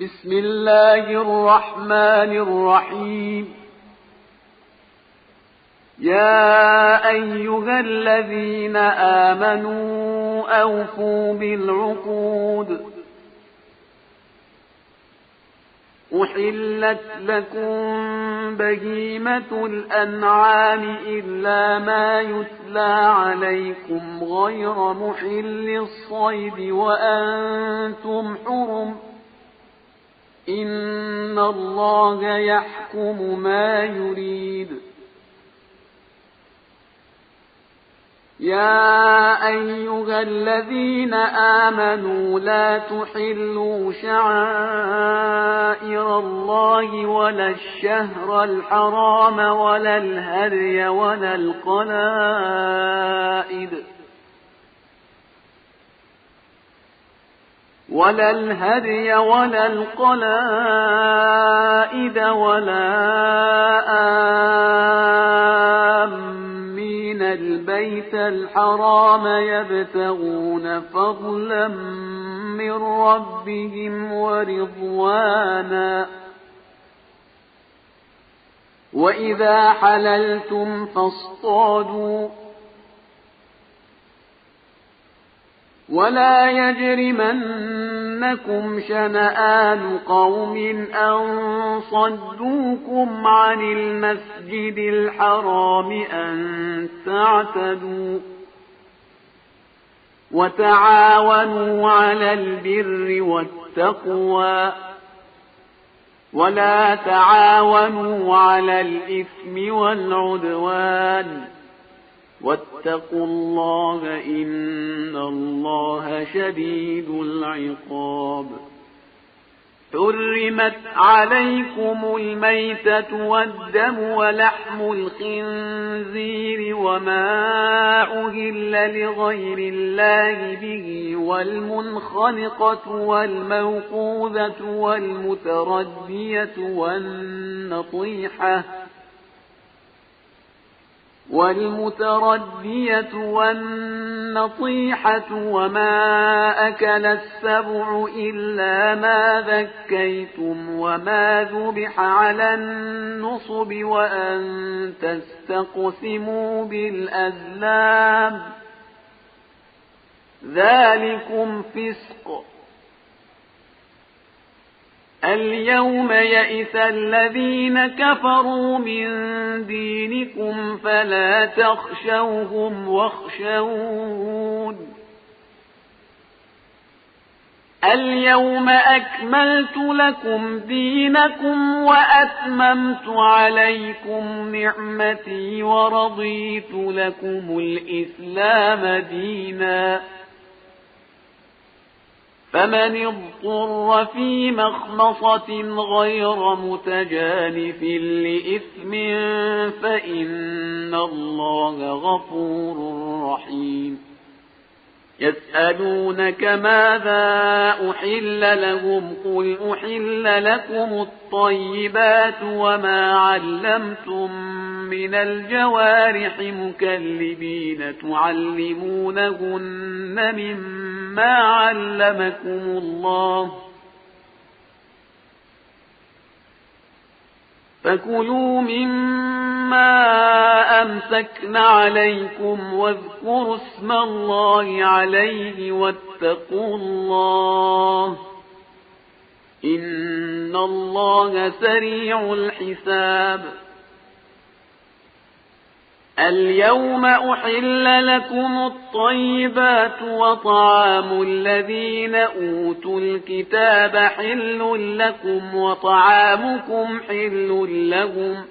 بسم الله الرحمن الرحيم. يا أيها الذين آمنوا أوفوا بالعقود. أحلت لكم بهيمة الأنعام إلا ما يتلى عليكم غير محل الصيد وأنتم حرم. إن الله يحكم ما يريد. يا أيها الذين آمنوا لا تحلوا شعائر الله ولا الشهر الحرام ولا الهدي ولا القلائد ولا آمين البيت الحرام يبتغون فضلا من ربهم ورضوانا. وإذا حللتم فاصطادوا ولا يجرمنكم شنآن قوم أن صدوكم عن المسجد الحرام أن تعتدوا. وتعاونوا على البر والتقوى ولا تعاونوا على الإثم والعدوان. واتقوا الله إن الله شديد العقاب. حرمت عليكم الميتة والدم ولحم الخنزير وما أهل لغير الله به والمنخنقة والموقوذة والمتردية والنطيحة وما أكل السبع إلا ما ذكيتم وما ذبح على النصب وأن تستقسموا بالأزلام ذلكم فسق. اليوم يئس الذين كفروا من دينكم فلا تخشوهم واخشون. اليوم أكملت لكم دينكم وأتممت عليكم نعمتي ورضيت لكم الإسلام دينا. فمن اضطر في مخمصة غير متجانف لإثم فإن الله غفور رحيم. يسألونك ماذا أحل لهم قل أحل لكم الطيبات وما علمتم من الجوارح مكلبين تعلمونهن مما علمكم الله فكلوا مما أمسكن عليكم واذكروا اسم الله عليه واتقوا الله إن الله سريع الحساب. اليوم أحل لكم الطيبات وطعام الذين أوتوا الكتاب حل لكم وطعامكم حل لهم.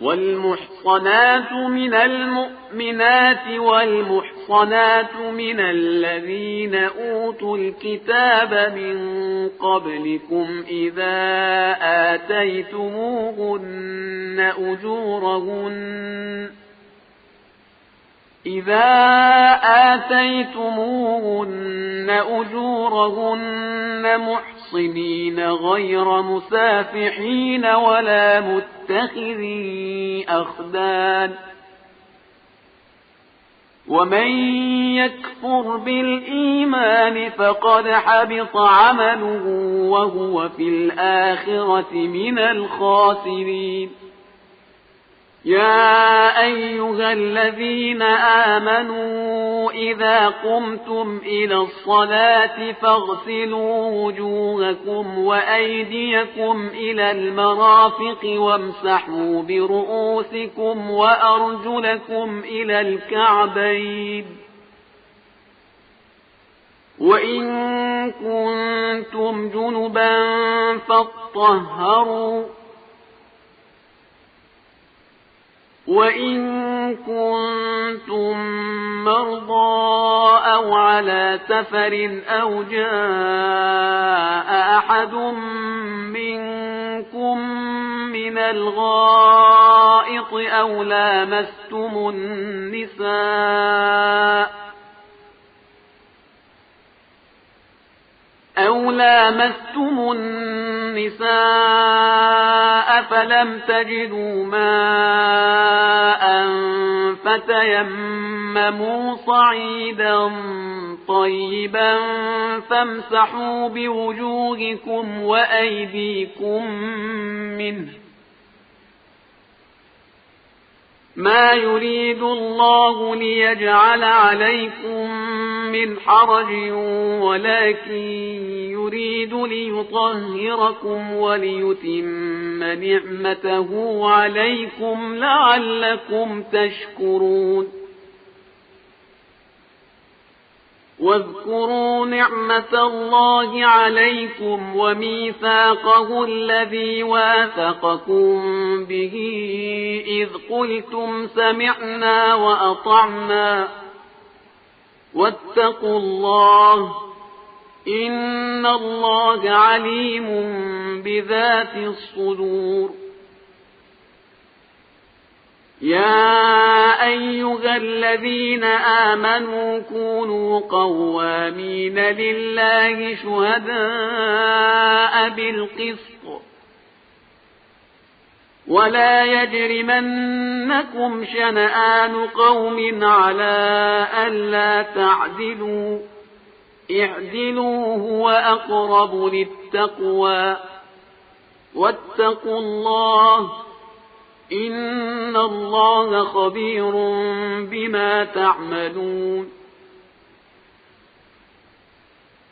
والمحصنات من المؤمنات والمحصنات من الذين أوتوا الكتاب من قبلكم إذا آتيتموهن أجورهن محصنين غير مسافحين ولا متخذي أخدان ومن يكفر بالإيمان فقد حبط عمله وهو في الآخرة من الخاسرين. يا أيها الذين آمنوا إذا قمتم إلى الصلاة فاغسلوا وجوهكم وأيديكم إلى المرافق وامسحوا برؤوسكم وأرجلكم إلى الكعبين، وإن كنتم جنبا فاطهروا، وإن كنتم مرضى أو على سفر أو جاء أحد منكم من الغائط أو لامستم النساء فلم تجدوا ماء فتيمموا صعيدا طيبا فامسحوا بوجوهكم وأيديكم منه، ما يريد الله ليجعل عليكم من حرج ولكن يريد ليطهركم وليتم نعمته عليكم لعلكم تشكرون. واذكروا نعمة الله عليكم وميثاقه الذي واثقكم به إذ قلتم سمعنا وأطعنا واتقوا الله إن الله عليم بذات الصدور. يا أيها الذين آمنوا كونوا قوامين لله شهداء بالقسط ولا يجرمنكم شنآن قوم على ألا تعدلوا اعدلوا هو أقرب للتقوى واتقوا الله إن الله خبير بما تعملون.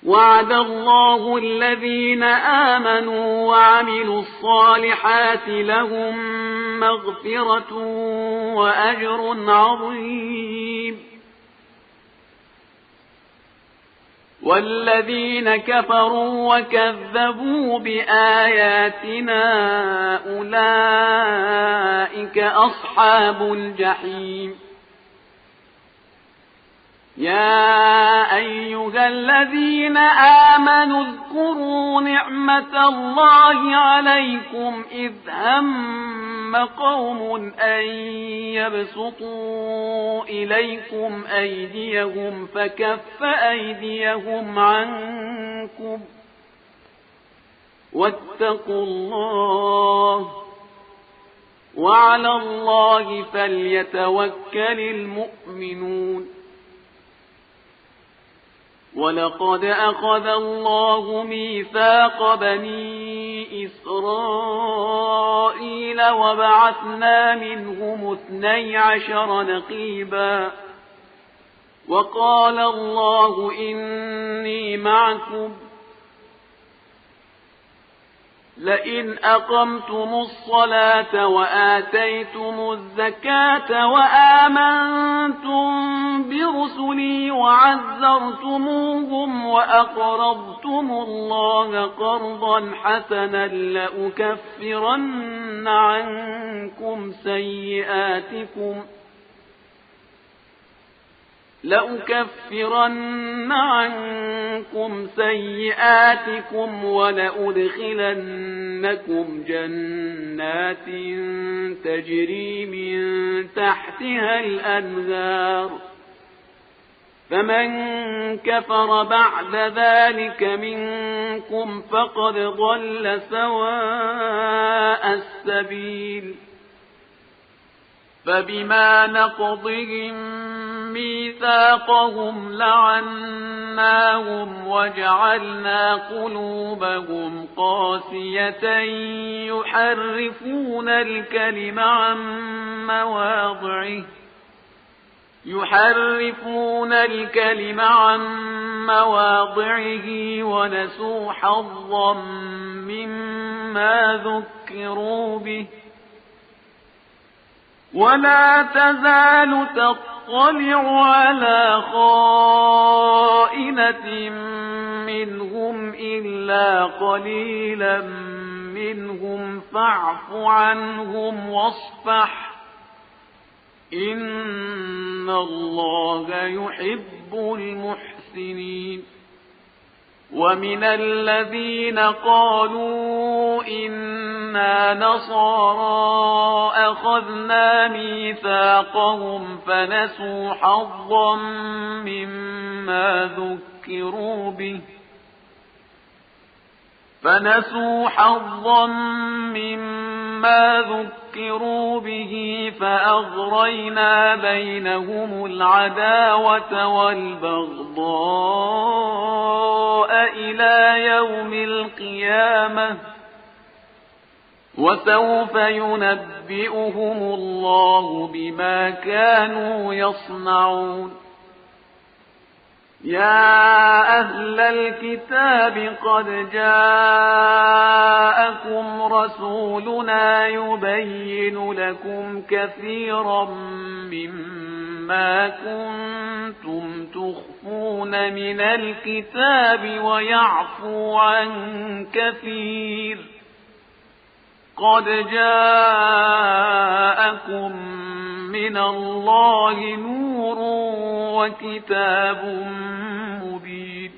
وعد الله الذين آمنوا وعملوا الصالحات لهم مغفرة وأجر عظيم. والذين كفروا وكذبوا بآياتنا أولئك أصحاب الجحيم. يا أيها الذين آمنوا اذكروا نعمة الله عليكم إذ هم قوم أن يبسطوا إليكم أيديهم فكف أيديهم عنكم واتقوا الله وعلى الله فليتوكل المؤمنون. ولقد أخذ الله ميثاق بني إسرائيل وبعثنا منهم 12 نقيبا وقال الله إني معكم لئن أقمتم الصلاة وآتيتم الزكاة وآمنتم برسلي وعزرتموهم وأقرضتم الله قرضا حسنا لأكفرن عنكم سيئاتكم ولأدخلنكم جنات تجري من تحتها الأنهار فمن كفر بعد ذلك منكم فقد ضل سواء السبيل. فبما نقضهم ميثاقهم لعناهم وجعلنا قلوبهم قاسية يحرفون الكلم عن مواضعه ونسوا حظا مما ذكروا به ولا تزال تطلع على خائنة منهم إلا قليلا منهم فاعف عنهم واصفح إن الله يحب المحسنين ومن الذين قالوا إنا نصارى أخذنا ميثاقهم فنسوا حظا مما ذكروا به فأغرينا بينهم العداوة والبغضاء إلى يوم القيامة وسوف ينبئهم الله بما كانوا يصنعون يا أهل الكتاب قد جاءكم رسولنا يبين لكم كثيرا مما كنتم تخفون من الكتاب ويعفو عن كثير قد جاءكم من الله نور وكتاب مبين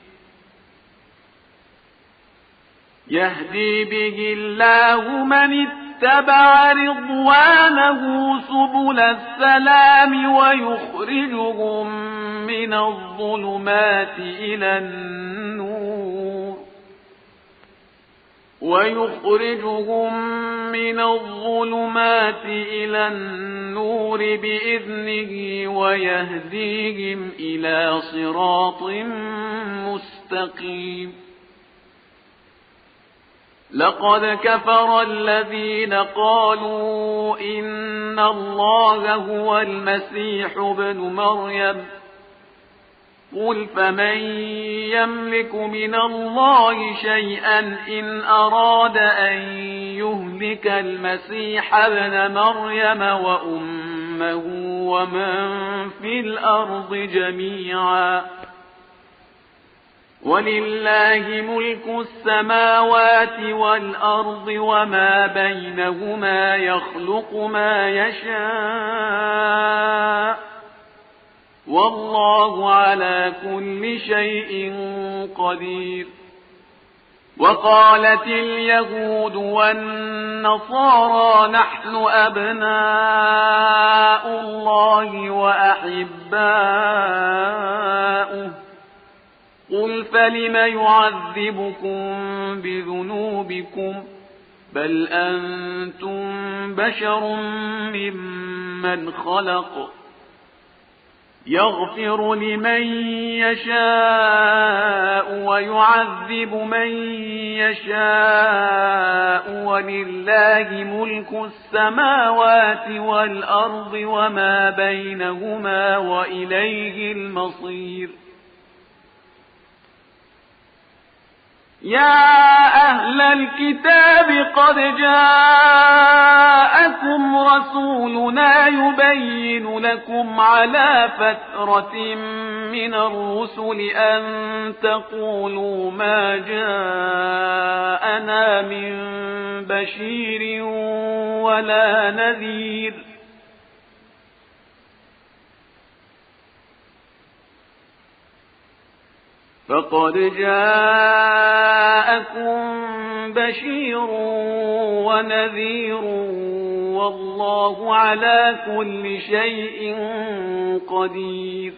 يهدي به الله من اتبع رضوانه سبل السلام ويخرجهم من الظلمات إلى النور بإذنه ويهديهم إلى صراط مستقيم لقد كفر الذين قالوا إن الله هو المسيح ابن مريم قل فمن يملك من الله شيئا إن أراد أن يهلك المسيح ابن مريم وأمه ومن في الأرض جميعا ولله ملك السماوات والأرض وما بينهما يخلق ما يشاء والله على كل شيء قدير وقالت اليهود والنصارى نحن أبناء الله وأحباؤه قل فلم يعذبكم بذنوبكم بل أنتم بشر ممن خلق يغفر لمن يشاء ويعذب من يشاء ولله ملك السماوات والأرض وما بينهما وإليه المصير يا أهل الكتاب قد جاءكم رسولنا يبين لكم على فترة من الرسل أن تقولوا ما جاءنا من بشير ولا نذير فقد جاءكم بشير ونذير والله على كل شيء قدير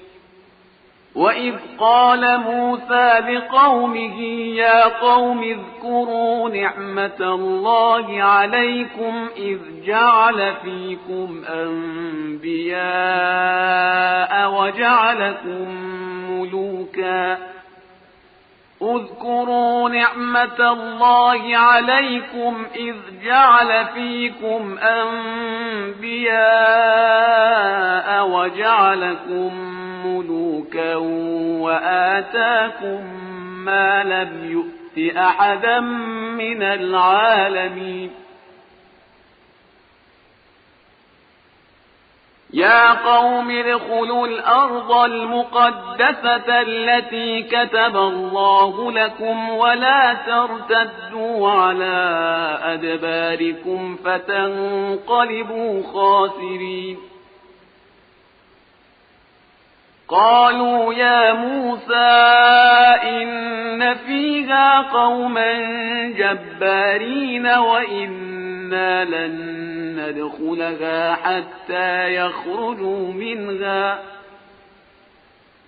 وإذ قال موسى لقومه يا قوم اذكروا نعمة الله عليكم إذ جعل فيكم أنبياء وجعلكم ملوكا اذكروا نعمة الله عليكم إذ جعل فيكم أنبياء وجعلكم ملوكا وآتاكم ما لم يؤت أحدا من العالمين يا قوم ادخلوا الأرض المقدسة التي كتب الله لكم ولا ترتدوا على أدباركم فتنقلبوا خاسرين قالوا يا موسى إن فيها قوما جبارين وإنا لن ندخلها حتى يخرجوا منها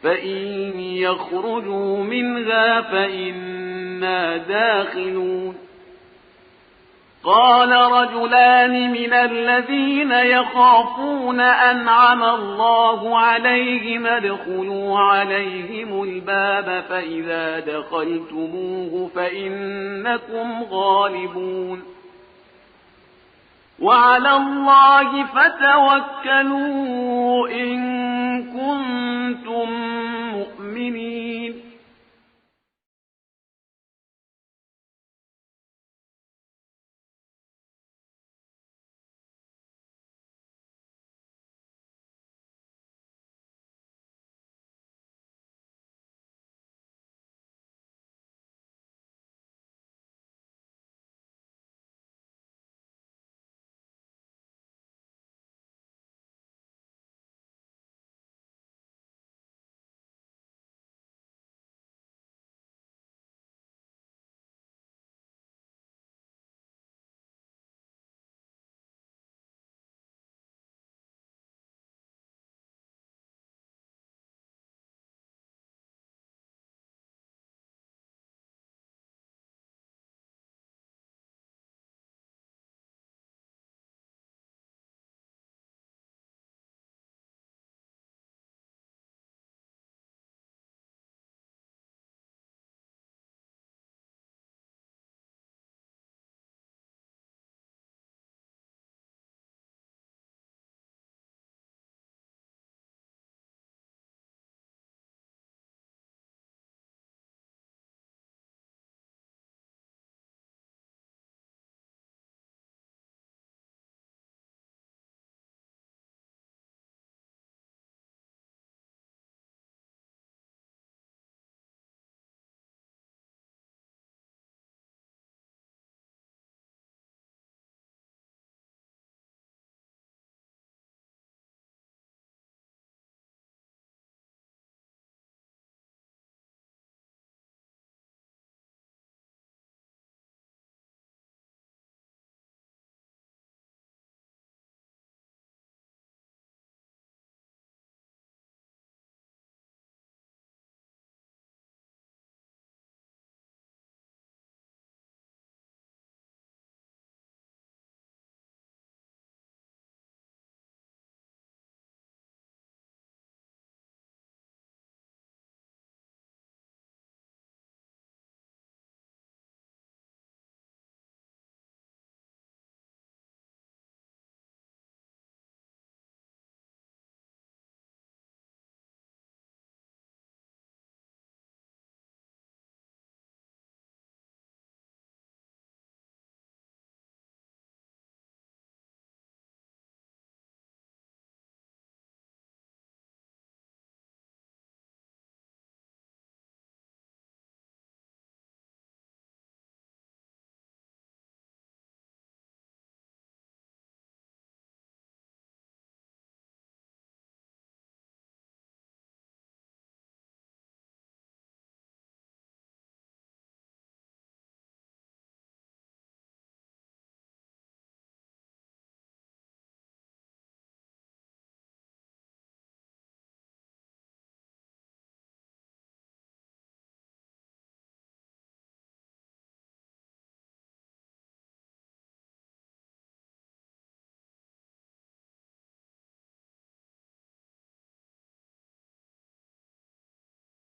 فإن يخرجوا منها فإنا داخلون قال رجلان من الذين يخافون أنعم الله عليهم ادخلوا عليهم الباب فإذا دخلتموه فإنكم غالبون وعلى الله فتوكلوا إن كنتم